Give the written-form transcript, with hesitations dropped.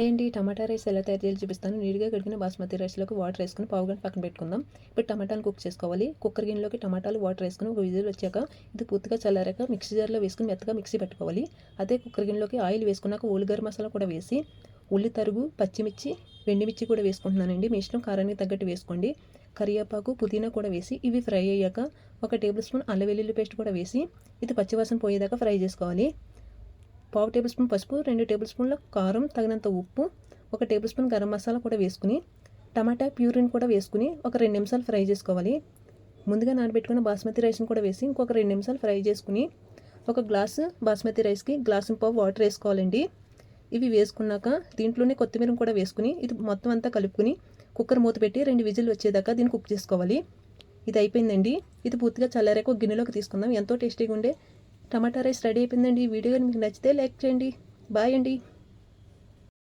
అయ్యండి టమాటా రైస్ ఎలా తయారు చేయాలో చూపిస్తాను. నీట్‌గా కడిగిన బాస్మతి రైస్‌లోకి వాటర్ ఏసుకొని పావుగంట పక్కన పెట్టుకుందాం. ఇప్పుడు టమాటాలు కుక్ చేసుకోవాలి. కుక్కర్ గిన్నెలోకి టమాటాలు వాటర్ ఏసుకొని ఒక విజిల్ వచ్చాక ఇది పూర్తిగా చల్లారాక మిక్సీ జార్‌లో వేసుకొని మెత్తగా మిక్సీ పట్టుకోవాలి. అదే కుక్కర్ గిన్నెలోకి ఆయిల్ వేసుకున్నాక ఓలిగరం మసాలా కూడా వేసి ఉల్లి తరుగు, పచ్చిమిర్చి, ఎండుమిర్చి కూడా వేసుకుంటున్నానండి. మీ ఇష్టం కారానికి తగ్గట్టు వేసుకోండి. కరివేపాకు, పుదీనా కూడా వేసి ఇవి ఫ్రై అయ్యాక ఒక టేబుల్ స్పూన్ అల్లం వెల్లుల్లి పేస్ట్ కూడా వేసి ఇది పచ్చివాసన పోయేదాకా ఫ్రై చేసుకోవాలి. పావు టేబుల్ స్పూన్ పసుపు, 2 టేబుల్ స్పూన్ల కారం, తగినంత ఉప్పు, 1 టేబుల్ స్పూన్ గరం మసాలా కూడా వేసుకుని టమాటా ప్యూరీని కూడా వేసుకుని ఒక 2 నిమిషాలు ఫ్రై చేసుకోవాలి. ముందుగా నానబెట్టుకున్న బాస్మతి రైస్ని కూడా వేసి ఇంకొక 2 నిమిషాలు ఫ్రై చేసుకుని ఒక గ్లాసు బాస్మతి రైస్కి గ్లాసు పావు వాటర్ వేసుకోవాలండి. ఇవి వేసుకున్నాక దీంట్లోనే కొత్తిమీర కూడా వేసుకుని ఇది మొత్తం అంతా కలుపుకుని కుక్కర్ మూత పెట్టి 2 విజిల్ వచ్చేదాకా దీన్ని కుక్ చేసుకోవాలి. ఇది అయిపోయిందండి. ఇది పూర్తిగా చల్లారాక ఒక గిన్నెలోకి తీసుకుందాం. ఎంతో టేస్టీగా ఉండే టమాటా రైస్ రెడీ అయిపోయిందండి. ఈ వీడియో మీకు నచ్చితే లైక్ చేయండి. బాయ్ అండి.